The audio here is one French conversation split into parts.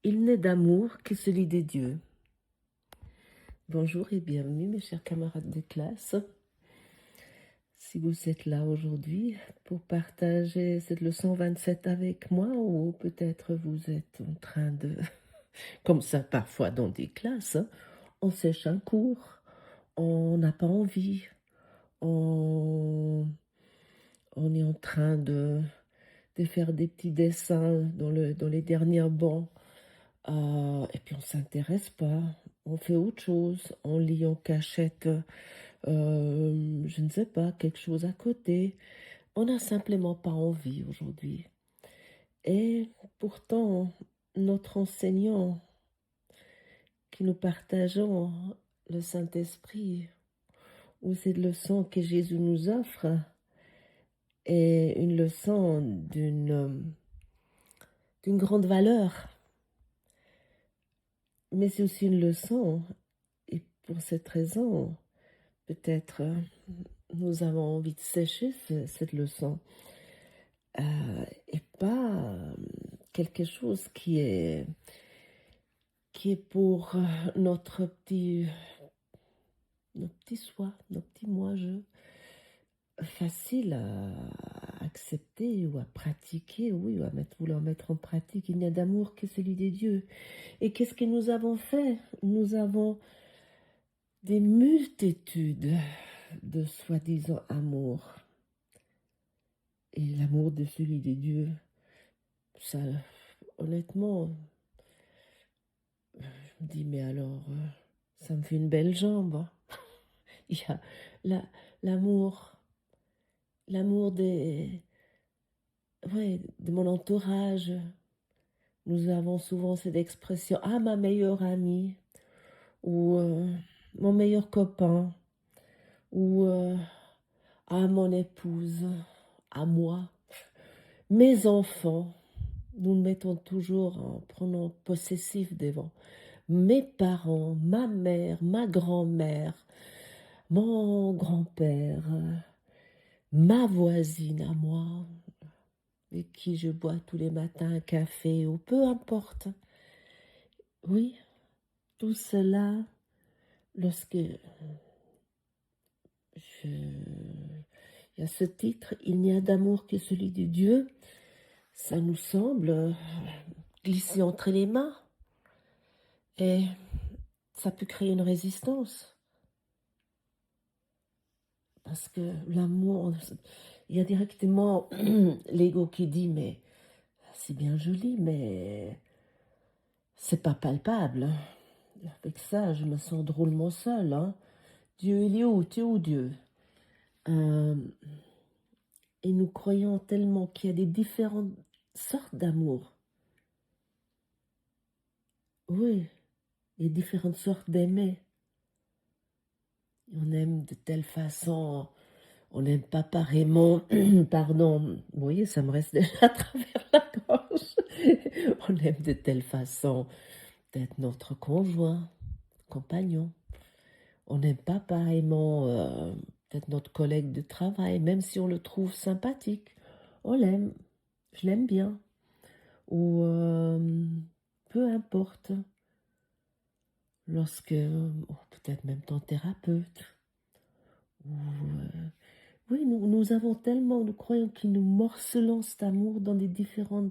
Il n'est d'amour que celui des dieux. Bonjour et bienvenue mes chers camarades de classe. Si vous êtes là aujourd'hui pour partager cette leçon 27 avec moi, ou peut-être vous êtes en train de, comme ça parfois dans des classes, on sèche un cours, on n'a pas envie, on, on est en train de faire des petits dessins dans les dernières bancs. Et puis on s'intéresse pas, on fait autre chose, on lit en cachette, je ne sais pas, quelque chose à côté. On n'a simplement pas envie aujourd'hui. Et pourtant, notre enseignant qui nous partageons le Saint-Esprit, ou cette leçon que Jésus nous offre, est une leçon d'une grande valeur. Mais c'est aussi une leçon, et pour cette raison, peut-être nous avons envie de sécher cette leçon et pas quelque chose qui est pour nos petits soi, nos petits moi-je, facile à accepter ou à pratiquer, oui, ou à vouloir mettre en pratique. Il n'y a d'amour que celui des dieux. Et qu'est-ce que nous avons fait? Nous avons des multitudes de soi-disant amour. Et l'amour de celui des dieux, ça, honnêtement, je me dis, mais alors, ça me fait une belle jambe. Hein. Il y a l'amour, l'amour de mon entourage. Nous avons souvent cette expression, ah, ma meilleure amie, ou mon meilleur copain, ou ah, mon épouse, à moi, mes enfants. Nous le mettons toujours en pronom possessif devant. Mes parents, ma mère, ma grand-mère, mon grand-père, ma voisine à moi, avec qui je bois tous les matins un café, ou peu importe. Oui, tout cela, lorsque il y a ce titre, il n'y a d'amour que celui de Dieu, ça nous semble glisser entre les mains. Et ça peut créer une résistance. Parce que l'amour, il y a directement l'ego qui dit, mais c'est bien joli, mais c'est pas palpable. Avec ça, je me sens drôlement seule. Hein. Dieu, il est où? Tu es où, Dieu? Et nous croyons tellement qu'il y a des différentes sortes d'amour. Oui, il y a différentes sortes d'aimer. On aime de telle façon, on n'aime pas pareillement, pardon, vous voyez, ça me reste déjà à travers la gorge. On aime de telle façon d'être notre conjoint, compagnon. On n'aime pas pareillement peut-être notre collègue de travail, même si on le trouve sympathique. On l'aime, je l'aime bien. Ou peu importe. Lorsque, peut-être même ton thérapeute. Ou, oui, nous avons tellement, nous croyons qu'il nous morcelons cet amour dans les différents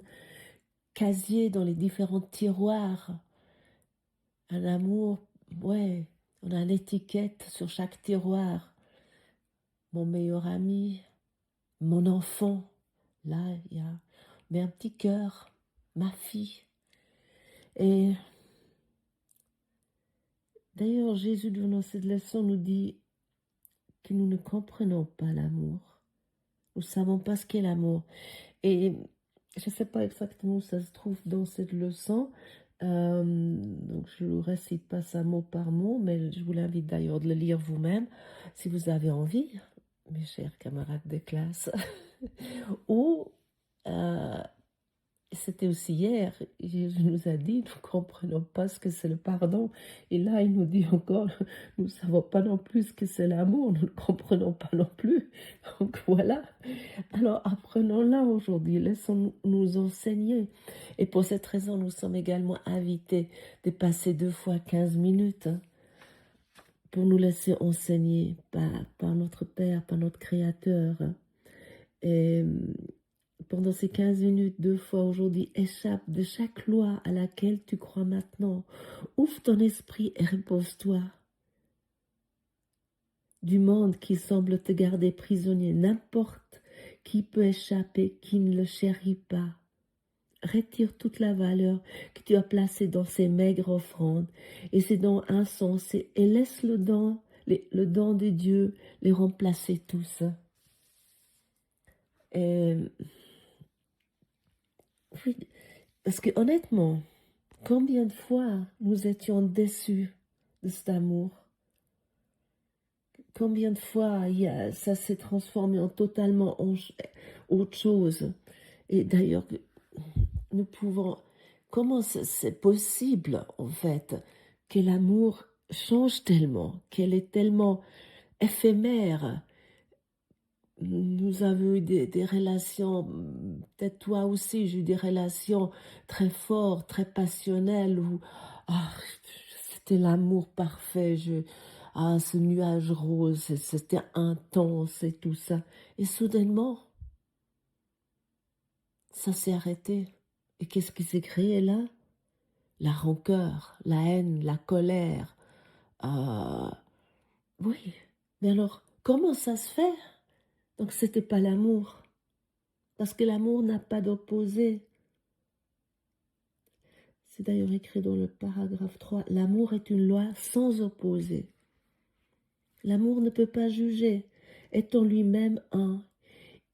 casiers, dans les différents tiroirs. Un amour, ouais, on a l'étiquette sur chaque tiroir. Mon meilleur ami, mon enfant, là, il y a mais un petit cœur, ma fille. Et d'ailleurs, Jésus, dans cette leçon, nous dit que nous ne comprenons pas l'amour. Nous ne savons pas ce qu'est l'amour. Et je ne sais pas exactement où ça se trouve dans cette leçon. Donc je ne vous récite pas ça mot par mot, mais je vous l'invite d'ailleurs de le lire vous-même, si vous avez envie, mes chers camarades de classe. Ou C'était aussi hier, Jésus nous a dit, nous ne comprenons pas ce que c'est le pardon. Et là, il nous dit encore, nous ne savons pas non plus ce que c'est l'amour, nous ne comprenons pas non plus. Donc voilà. Alors apprenons-la aujourd'hui, laissons-nous nous enseigner. Et pour cette raison, nous sommes également invités de passer 2 fois 15 minutes pour nous laisser enseigner par notre Père, par notre Créateur. Et pendant ces 15 minutes, 2 fois aujourd'hui, échappe de chaque loi à laquelle tu crois maintenant. Ouvre ton esprit et repose-toi du monde qui semble te garder prisonnier. N'importe qui peut échapper, qui ne le chérit pas. Retire toute la valeur que tu as placée dans ces maigres offrandes et ces dons insensés et laisse le don de Dieu les remplacer tous. Et, oui, parce que honnêtement, combien de fois nous étions déçus de cet amour? Combien de fois ça s'est transformé en totalement autre chose? Et d'ailleurs, nous pouvons... Comment c'est possible, en fait, que l'amour change tellement, qu'elle est tellement éphémère? Nous avons eu des relations, peut-être toi aussi, j'ai eu des relations très fortes, très passionnelles, où ah, c'était l'amour parfait, ce nuage rose, c'était intense et tout ça. Et soudainement, ça s'est arrêté. Et qu'est-ce qui s'est créé là? La rancœur, la haine, la colère. Euh, oui, mais alors, comment ça se fait? Donc, c'était pas l'amour. Parce que l'amour n'a pas d'opposé. C'est d'ailleurs écrit dans le paragraphe 3. L'amour est une loi sans opposé. L'amour ne peut pas juger. Étant lui-même un,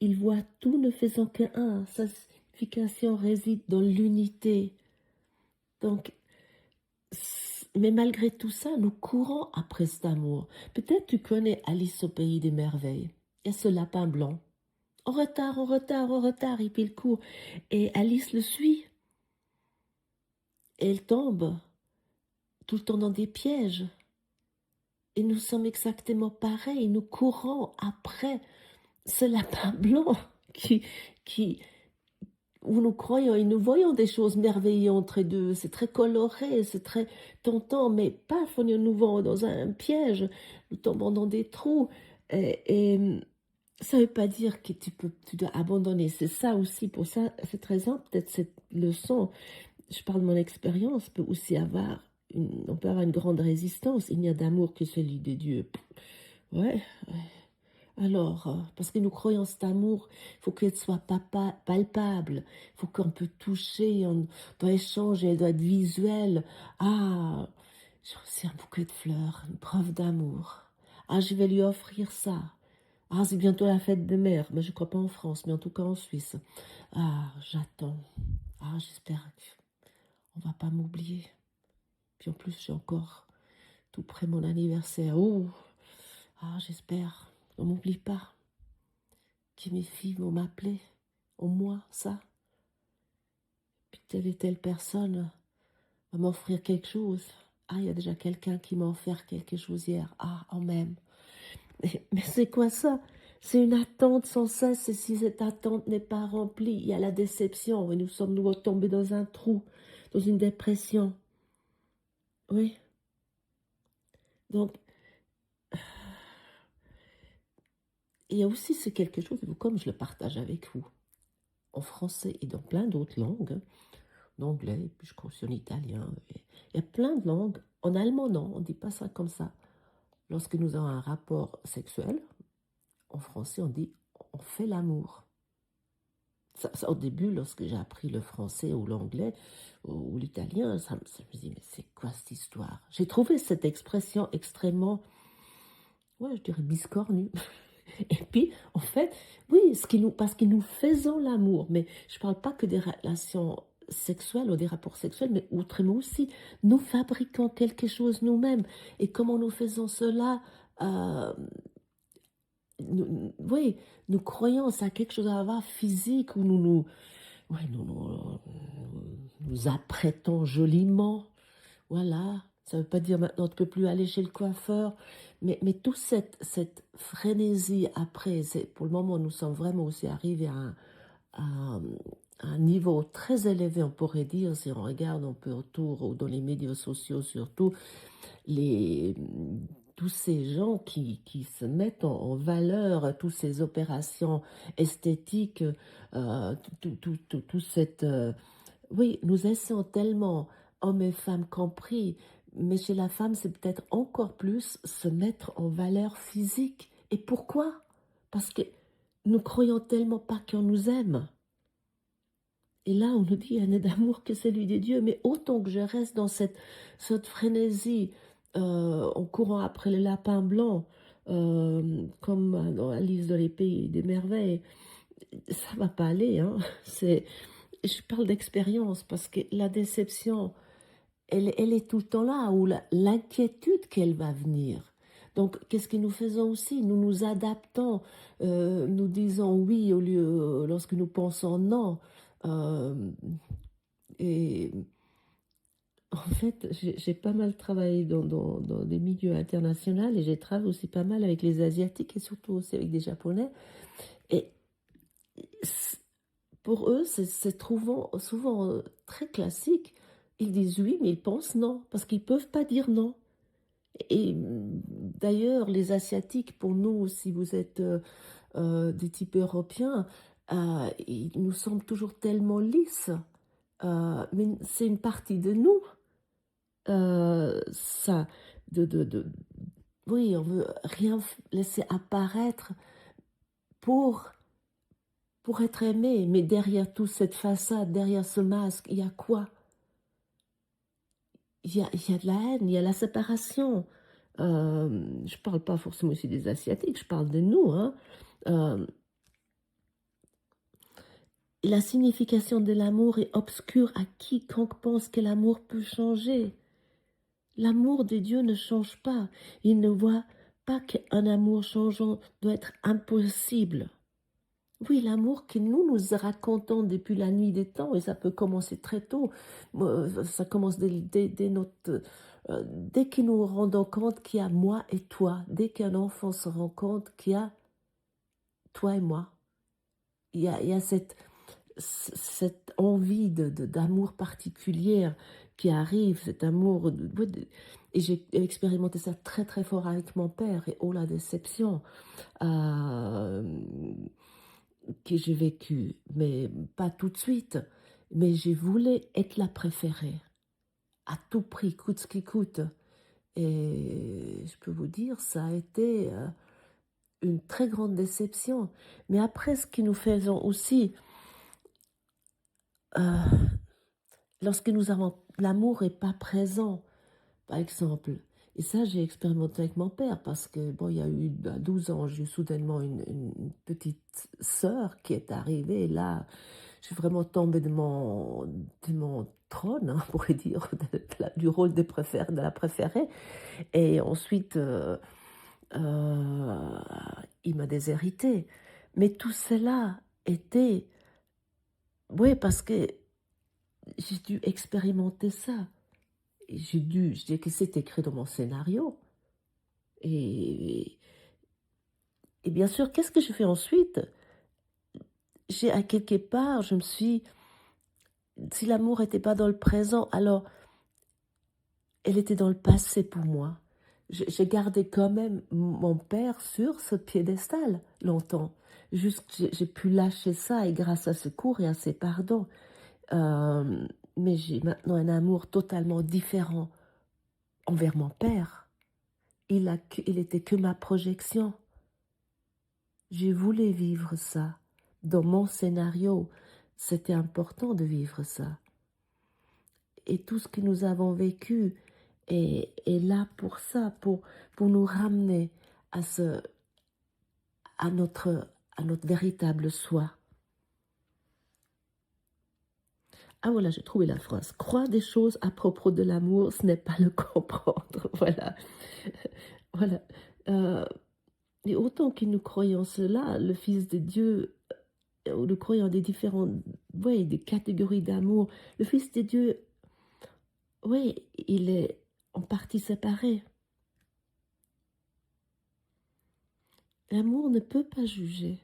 il voit tout ne faisant qu'un. Sa signification réside dans l'unité. Donc, mais malgré tout ça, nous courons après cet amour. Peut-être tu connais Alice au pays des merveilles. Il y a ce lapin blanc. En retard, en retard, en retard, et puis il court. Et Alice le suit. Et elle tombe tout le temps dans des pièges. Et nous sommes exactement pareils. Nous courons après ce lapin blanc qui, où nous croyons et nous voyons des choses merveilleuses entre les deux. C'est très coloré, c'est très tentant, mais paf, nous vont dans un piège, nous tombons dans des trous. Et ça ne veut pas dire que tu dois abandonner. C'est ça aussi, pour ça, cette raison, peut-être cette leçon, je parle de mon expérience, peut aussi on peut avoir une grande résistance. Il n'y a d'amour que celui de Dieu. Ouais, ouais. Alors, parce que nous croyons cet amour, il faut qu'elle soit palpable, il faut qu'on peut toucher, on doit échanger, elle doit être visuelle. Ah, j'ai reçu un bouquet de fleurs, une preuve d'amour. Ah, je vais lui offrir ça. Ah, c'est bientôt la fête des mères, mais je ne crois pas en France, mais en tout cas en Suisse. Ah, j'attends. Ah, j'espère qu'on ne va pas m'oublier. Puis en plus, j'ai encore tout près mon anniversaire. Oh, ah, j'espère. On ne m'oublie pas. Que mes filles vont m'appeler. Au moins, ça. Puis telle et telle personne va m'offrir quelque chose. Ah, il y a déjà quelqu'un qui m'a offert quelque chose hier. Ah, en même. Mais c'est quoi ça? C'est une attente sans cesse. Et si cette attente n'est pas remplie, il y a la déception. Et nous sommes nous tombés dans un trou, dans une dépression. Oui. Donc, il y a aussi c'est quelque chose, comme je le partage avec vous, en français et dans plein d'autres langues, en anglais, puis je crois aussi en italien. Il y a plein de langues. En allemand, non, on ne dit pas ça comme ça. Lorsque nous avons un rapport sexuel, en français, on dit on fait l'amour. Ça, au début, lorsque j'ai appris le français ou l'anglais ou l'italien, ça me dit, mais c'est quoi cette histoire? J'ai trouvé cette expression extrêmement, ouais, je dirais biscornue. Et puis, en fait, oui, parce que nous faisons l'amour, mais je ne parle pas que des relations sexuelles ou des rapports sexuels, mais autrement aussi, nous fabriquons quelque chose nous-mêmes. Et comment nous faisons cela? Oui, nous croyons à quelque chose à voir physique, où ouais, nous apprêtons joliment. Voilà, ça ne veut pas dire maintenant tu ne peux plus aller chez le coiffeur, mais toute cette frénésie après, pour le moment, nous sommes vraiment aussi arrivés à un niveau très élevé, on pourrait dire, si on regarde un peu autour, ou dans les médias sociaux surtout, les, tous ces gens qui se mettent en valeur, toutes ces opérations esthétiques, tout cette... oui, nous essayons tellement, hommes et femmes compris, mais chez la femme, c'est peut-être encore plus se mettre en valeur physique. Et pourquoi? Parce que nous croyons tellement pas qu'on nous aime. Et là, on nous dit, il n'y a d'amour que celui de Dieu. Mais autant que je reste dans cette frénésie, en courant après le lapin blanc, comme dans Alice dans les pays des merveilles, ça va pas aller. Hein. Je parle d'expérience parce que la déception, elle est tout le temps là, ou l'inquiétude qu'elle va venir. Donc, qu'est-ce que nous faisons aussi? Nous nous adaptons, nous disons oui au lieu, lorsque nous pensons non. Euh, et en fait, j'ai pas mal travaillé dans des milieux internationaux et j'ai travaillé aussi pas mal avec les Asiatiques et surtout aussi avec des Japonais. Et pour eux, c'est souvent très classique. Ils disent oui, mais ils pensent non, parce qu'ils ne peuvent pas dire non. Et d'ailleurs, les Asiatiques, pour nous, si vous êtes des types européens, ils nous semblent toujours tellement lisses. Mais c'est une partie de nous. Ça, oui, on veut rien laisser apparaître pour, pour être aimé. Mais derrière toute cette façade, derrière ce masque, il y a quoi? Il y a de la haine, il y a la séparation. Je ne parle pas forcément aussi des Asiatiques, je parle de nous. Hein. Euh, la signification de l'amour est obscure à quiconque pense que l'amour peut changer. L'amour de Dieu ne change pas. Il ne voit pas qu'un amour changeant doit être impossible. Oui, l'amour que nous racontons depuis la nuit des temps, et ça peut commencer très tôt, ça commence dès dès que nous nous rendons compte qu'il y a moi et toi, dès qu'un enfant se rend compte qu'il y a toi et moi, il y a cette envie d'amour particulière qui arrive, cet amour, et j'ai expérimenté ça très très fort avec mon père, et oh la déception, euh, que j'ai vécu, mais pas tout de suite. Mais j'ai voulu être la préférée, à tout prix, coûte ce qui coûte. Et je peux vous dire, ça a été une très grande déception. Mais après, ce que nous faisons aussi, euh, lorsque nous avons l'amour n'est pas présent, par exemple. Et ça, j'ai expérimenté avec mon père parce que, bon, il y a eu à 12 ans, j'ai eu soudainement une petite sœur qui est arrivée. Et là, je suis vraiment tombée de mon trône, hein, on pourrait dire, du rôle de la préférée. Et ensuite, euh, il m'a déshérité. Mais tout cela était, oui, parce que j'ai dû expérimenter ça. Je dis que c'est écrit dans mon scénario. Et, et bien sûr, qu'est-ce que je fais ensuite? À quelque part, je me suis... Si l'amour n'était pas dans le présent, alors elle était dans le passé pour moi. J'ai gardé quand même mon père sur ce piédestal longtemps. Juste, j'ai pu lâcher ça et grâce à ce cours et à ses pardons. Euh, mais j'ai maintenant un amour totalement différent envers mon père. Il était que ma projection. J'ai voulu vivre ça. Dans mon scénario, c'était important de vivre ça. Et tout ce que nous avons vécu est là pour ça, pour nous ramener à notre véritable soi. Ah voilà, j'ai trouvé la phrase. Croire des choses à propos de l'amour, ce n'est pas le comprendre. Voilà. Voilà. Et autant que nous croyons cela, le Fils de Dieu nous croyons des différentes, ouais, des catégories d'amour. Le Fils de Dieu, oui, il est en partie séparé. L'amour ne peut pas juger.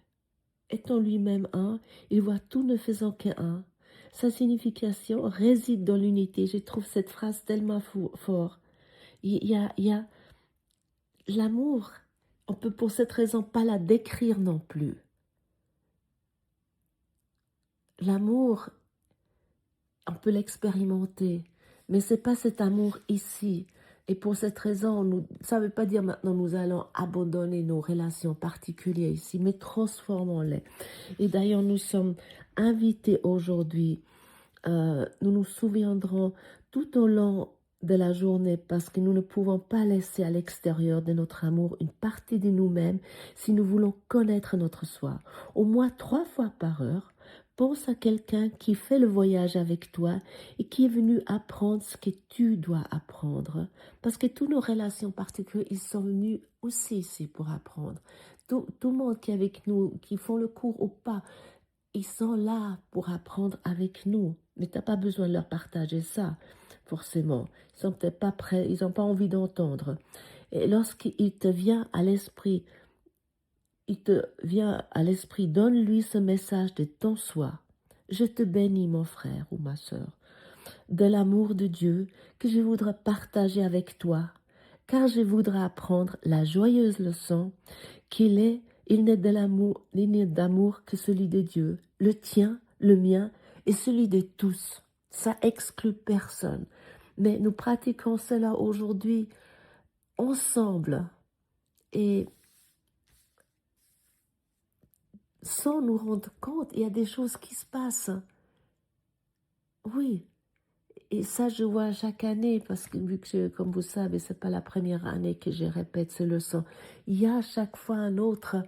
Étant lui-même un, il voit tout ne faisant qu'un. Sa signification réside dans l'unité. Je trouve cette phrase tellement fort. Il y a l'amour. On peut pour cette raison pas la décrire non plus. L'amour, on peut l'expérimenter, mais c'est pas cet amour ici. Et pour cette raison, ça ne veut pas dire maintenant nous allons abandonner nos relations particulières ici, mais transformons-les. Et d'ailleurs, nous sommes invités aujourd'hui, nous nous souviendrons tout au long de la journée parce que nous ne pouvons pas laisser à l'extérieur de notre amour une partie de nous-mêmes si nous voulons connaître notre soi. Au moins 3 fois par heure, pense à quelqu'un qui fait le voyage avec toi et qui est venu apprendre ce que tu dois apprendre. Parce que toutes nos relations particulières, ils sont venus aussi ici pour apprendre. Tout le monde qui est avec nous, qui font le cours ou pas, ils sont là pour apprendre avec nous. Mais tu n'as pas besoin de leur partager ça, forcément. Ils sont peut-être pas prêts, ils n'ont pas envie d'entendre. Et lorsqu'il te vient à l'esprit, donne-lui ce message de ton soi. Je te bénis, mon frère ou ma sœur, de l'amour de Dieu que je voudrais partager avec toi, car je voudrais apprendre la joyeuse leçon il n'est d'amour que celui de Dieu, le tien, le mien et celui de tous. Ça exclut personne. Mais nous pratiquons cela aujourd'hui ensemble et sans nous rendre compte, il y a des choses qui se passent. Oui, et ça je vois chaque année parce que vu que, comme vous savez, c'est pas la première année que je répète ces leçons. Il y a à chaque fois une autre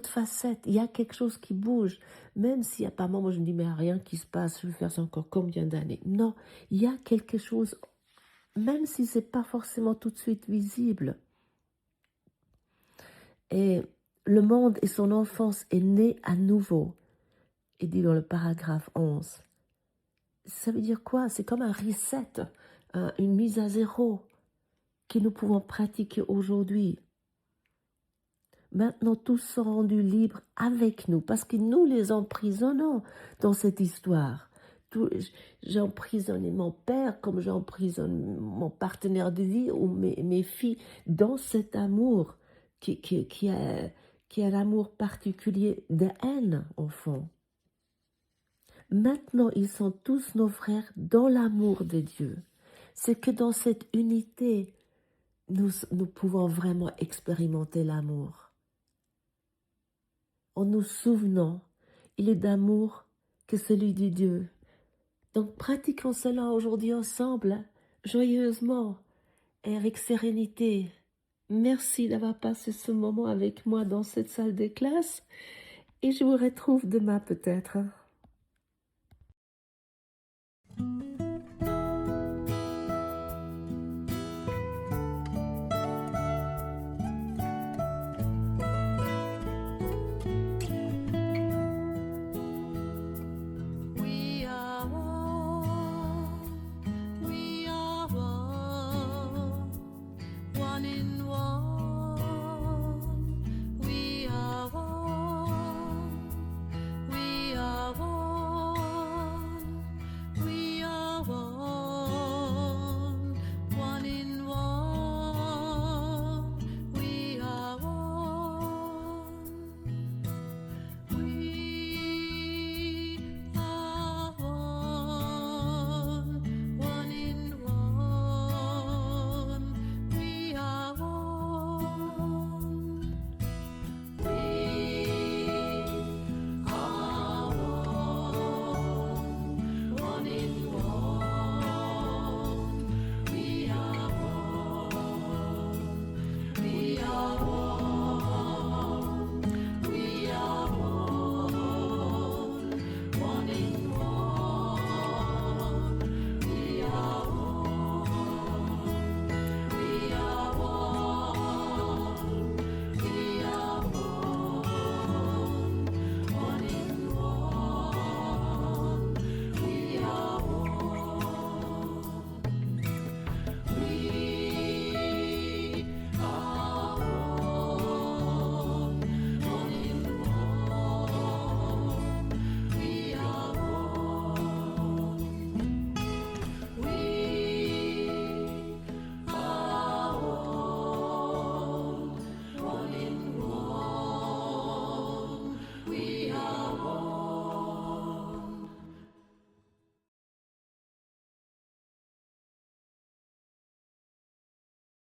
facette, il y a quelque chose qui bouge, même s'il n'y a pas moi je me dis mais il n'y a rien qui se passe, je vais faire ça encore combien d'années. Non, il y a quelque chose, même si ce n'est pas forcément tout de suite visible. Et le monde et son enfance est né à nouveau, et dit dans le paragraphe 11. Ça veut dire quoi? C'est comme un reset, une mise à zéro que nous pouvons pratiquer aujourd'hui. Maintenant, tous sont rendus libres avec nous, parce que nous les emprisonnons dans cette histoire. J'ai emprisonné mon père comme j'emprisonne mon partenaire de vie ou mes filles dans cet amour qui a l'amour particulier de haine, au fond. Maintenant, ils sont tous nos frères dans l'amour de Dieu. C'est que dans cette unité, nous pouvons vraiment expérimenter l'amour. En nous souvenant, il est d'amour que celui de Dieu. Donc pratiquons cela aujourd'hui ensemble, joyeusement et avec sérénité. Merci d'avoir passé ce moment avec moi dans cette salle de classe et je vous retrouve demain peut-être.